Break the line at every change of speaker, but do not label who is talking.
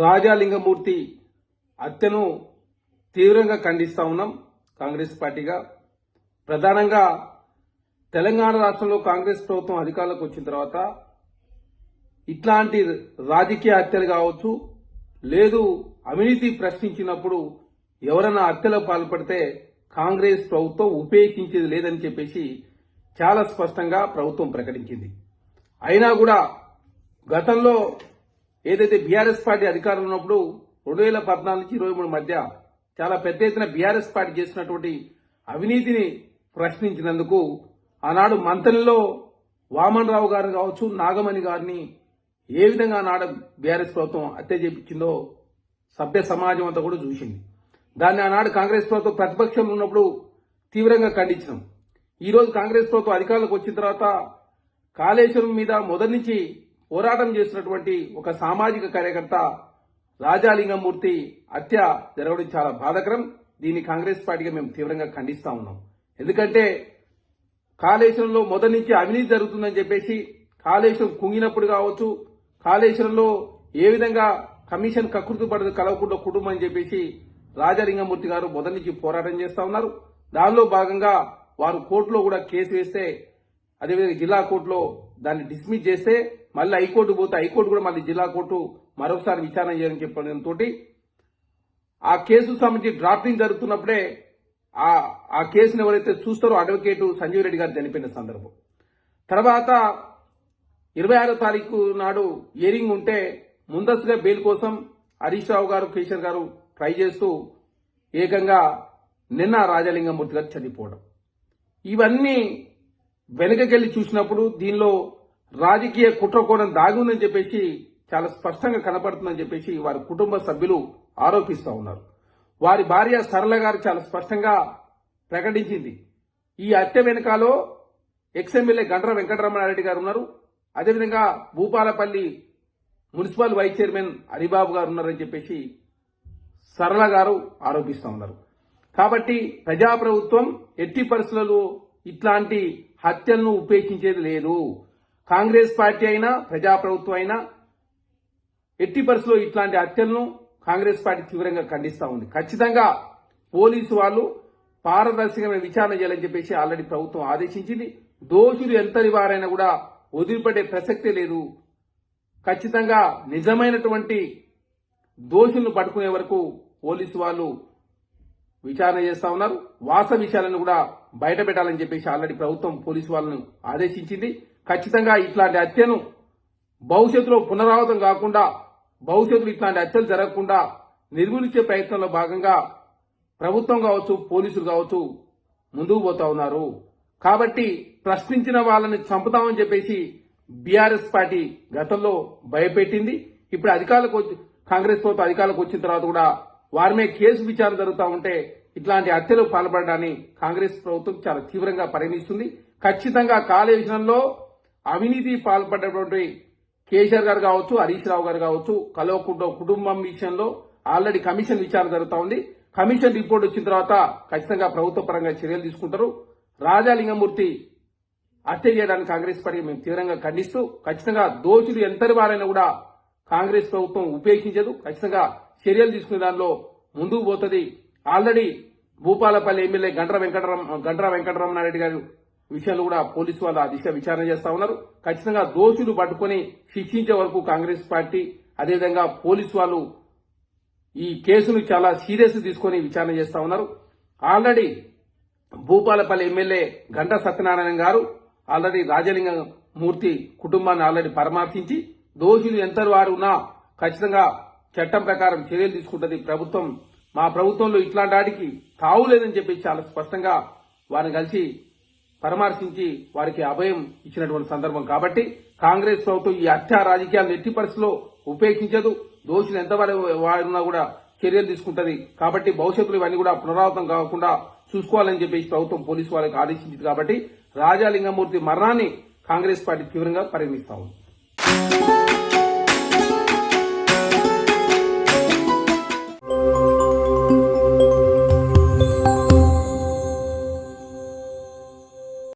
రాజాలింగమూర్తి హత్యను తీవ్రంగా ఖండిస్తా ఉన్నాం. కాంగ్రెస్ పార్టీగా ప్రధానంగా తెలంగాణ రాష్ట్రంలో కాంగ్రెస్ ప్రభుత్వం అధికారంలోకి వచ్చిన తర్వాత ఇట్లాంటి రాజకీయ హత్యలు కావచ్చు, లేదు అవినీతి ప్రశ్నించినప్పుడు ఎవరైనా హత్యలకు పాల్పడితే కాంగ్రెస్ ప్రభుత్వం ఉపేక్షించేది లేదని చెప్పేసి చాలా స్పష్టంగా ప్రభుత్వం ప్రకటించింది. అయినా కూడా గతంలో ఏదైతే బీఆర్ఎస్ పార్టీ అధికారంలో ఉన్నప్పుడు 2014 నుంచి 23 మధ్య చాలా పెద్ద ఎత్తున బీఆర్ఎస్ పార్టీ చేసినటువంటి అవినీతిని ప్రశ్నించినందుకు ఆనాడు మంత్రుల్లో వామన్ రావు గారు కావచ్చు, నాగమణి గారిని ఏ విధంగా ఆనాడు బీఆర్ఎస్ ప్రభుత్వం హత్య చేపించిందో సభ్య సమాజం అంతా కూడా చూసింది. దాన్ని ఆనాడు కాంగ్రెస్ ప్రభుత్వం ప్రతిపక్షంలో ఉన్నప్పుడు తీవ్రంగా ఖండించినాం. ఈ రోజు కాంగ్రెస్ ప్రభుత్వం అధికారంలోకి వచ్చిన తర్వాత కాళేశ్వరం మీద మొదటి నుంచి పోరాటం చేసినటువంటి ఒక సామాజిక కార్యకర్త రాజాలింగమూర్తి హత్య జరగడం చాలా బాధాకరం. దీన్ని కాంగ్రెస్ పార్టీగా మేము తీవ్రంగా ఖండిస్తా ఉన్నాం. ఎందుకంటే కాళేశ్వరంలో మొదటి నుంచి అవినీతి జరుగుతుందని చెప్పేసి కాళేశ్వరం కుంగినప్పుడు కావచ్చు, కాళేశ్వరంలో ఏ విధంగా కమిషన్ కకృతి పడదు కలవకుండా కుటుంబం అని చెప్పేసి రాజాలింగమూర్తి గారు మొదటి నుంచి పోరాటం చేస్తా ఉన్నారు. దానిలో భాగంగా వారు కోర్టులో కూడా కేసు వేస్తే, అదేవిధంగా జిల్లా కోర్టులో దాన్ని డిస్మిస్ చేస్తే మళ్ళీ హైకోర్టు పోతే హైకోర్టు కూడా మళ్ళీ జిల్లా కోర్టు మరొకసారి విచారణ చేయాలని చెప్పడంతో ఆ కేసు సంబంధించి డ్రాఫ్టింగ్ జరుగుతున్నప్పుడే ఆ కేసును ఎవరైతే చూస్తారో అడ్వకేటు సంజీవ్ రెడ్డి గారు చనిపోయిన సందర్భం. తర్వాత 26వ తారీఖు నాడు హియరింగ్ ఉంటే ముందస్తుగా బెయిల్ కోసం హరీష్ రావు గారు, కేసీఆర్ గారు ట్రై చేస్తూ ఏకంగా నిన్న రాజాలింగమూర్తి గారు చనిపోవడం, ఇవన్నీ వెనుకకెళ్లి చూసినప్పుడు దీనిలో రాజకీయ కుట్రకోణం దాగి ఉందని చెప్పేసి చాలా స్పష్టంగా కనపడుతుందని చెప్పేసి వారి కుటుంబ సభ్యులు ఆరోపిస్తూ ఉన్నారు. వారి భార్య సరళ గారు చాలా స్పష్టంగా ప్రకటించింది, ఈ హత్య వెనుకాలో ఎక్స్ఎమ్మెల్యే గండ్ర వెంకటరమణారెడ్డి గారు ఉన్నారు, అదేవిధంగా Bhupalpally municipal vice chairman Haribabu గారు ఉన్నారని చెప్పేసి సరళ గారు ఆరోపిస్తూ ఉన్నారు. కాబట్టి ప్రజాప్రభుత్వం ఎట్టి పరిస్థితులలో ఇట్లాంటి హత్యలను ఉపేక్షించేది లేదు. కాంగ్రెస్ పార్టీ అయినా ప్రజాప్రభుత్వం అయినా ఎట్టి పరిస్థితుల్లో ఇట్లాంటి హత్యలను కాంగ్రెస్ పార్టీ తీవ్రంగా ఖండిస్తా ఉంది. ఖచ్చితంగా పోలీసు వాళ్ళు పారదర్శకమైన విచారణ చేయాలని చెప్పేసి ఆల్రెడీ ప్రభుత్వం ఆదేశించింది. దోషులు ఎంతటి వారైనా కూడా వదిలిపెట్టే ప్రసక్తే లేదు. ఖచ్చితంగా నిజమైనటువంటి దోషులను పట్టుకునే వరకు పోలీసు వాళ్ళు విచారణ చేస్తా ఉన్నారు. వాస్తవ విషయాలను కూడా బయట పెట్టాలని చెప్పేసి ఆల్రెడీ ప్రభుత్వం పోలీసు వాళ్ళను ఆదేశించింది. ఖచ్చితంగా ఇట్లాంటి హత్యను భవిష్యత్తులో పునరావృతం కాకుండా, భవిష్యత్తులో ఇట్లాంటి హత్యలు జరగకుండా నిర్మూలించే ప్రయత్నంలో భాగంగా ప్రభుత్వం కావచ్చు, పోలీసులు కావచ్చు ముందుకు పోతా ఉన్నారు. కాబట్టి ప్రశ్నించిన వాళ్ళని చంపుతామని చెప్పేసి బీఆర్ఎస్ పార్టీ గతంలో భయపెట్టింది. ఇప్పుడు కాంగ్రెస్ ప్రభుత్వం అధికారులకు వచ్చిన తర్వాత కూడా వారి మీద కేసు విచారణ జరుగుతూ ఉంటే ఇట్లాంటి హత్యలు పాల్పడడాన్ని కాంగ్రెస్ ప్రభుత్వం చాలా తీవ్రంగా పరిగణిస్తుంది. ఖచ్చితంగా కాళేశ్వరంలో అవినీతి పాల్పడ్డటువంటి కేసీఆర్ గారు కావచ్చు, హరీష్ రావు గారు కావచ్చు, కల్వకుంట్ల కుటుంబం విషయంలో ఆల్రెడీ కమిషన్ విచారణ జరుగుతూ ఉంది. కమిషన్ రిపోర్ట్ వచ్చిన తర్వాత ఖచ్చితంగా ప్రభుత్వ పరంగా చర్యలు తీసుకుంటారు. రాజాలింగమూర్తి హత్య చేయడానికి కాంగ్రెస్ పార్టీ మేము తీవ్రంగా ఖండిస్తూ, ఖచ్చితంగా దోషులు ఎంతటి వారైనా కూడా కాంగ్రెస్ ప్రభుత్వం ఉపేక్షించదు. ఖచ్చితంగా చర్యలు తీసుకునే దానిలో ముందుకు పోతుంది. ఆల్రెడీ భూపాలపల్లి ఎమ్మెల్యే గండ్ర వెంకటరమణారెడ్డి గారి విషయంలో కూడా పోలీసు వాళ్ళు ఆ దిశగా విచారణ చేస్తా ఉన్నారు. ఖచ్చితంగా దోషులు పట్టుకుని శిక్షించే వరకు కాంగ్రెస్ పార్టీ అదేవిధంగా పోలీసు వాళ్ళు ఈ కేసును చాలా సీరియస్ తీసుకుని విచారణ చేస్తా ఉన్నారు. ఆల్రెడీ భూపాలపల్లి ఎమ్మెల్యే గంటా సత్యనారాయణ గారు ఆల్రెడీ రాజలింగమూర్తి కుటుంబాన్ని ఆల్రెడీ పరామర్శించి దోషులు ఎంతటి వారు ఉన్నా ఖచ్చితంగా చట్టం ప్రకారం చర్యలు తీసుకుంటుంది ప్రభుత్వం. మా ప్రభుత్వంలో ఇట్లాంటి వాటికి తావులేదని చెప్పి చాలా స్పష్టంగా వారిని కలిసి పరామర్శించి వారికి అభయం ఇచ్చినటువంటి సందర్భం. కాబట్టి కాంగ్రెస్ ప్రభుత్వం ఈ హత్య రాజకీయాలను ఎట్టి పరిస్థితుల్లో ఉపేక్షించదు. దోషులు ఎంత వారున్నా కూడా చర్యలు తీసుకుంటది. కాబట్టి భవిష్యత్తులో ఇవన్నీ కూడా పునరావృతం కాకుండా చూసుకోవాలని చెప్పేసి ప్రభుత్వం పోలీసు వాళ్ళకి ఆదేశించింది. కాబట్టి రాజాలింగమూర్తి మరణాన్ని కాంగ్రెస్ పార్టీ తీవ్రంగా పరిగణిస్తా ఉంది.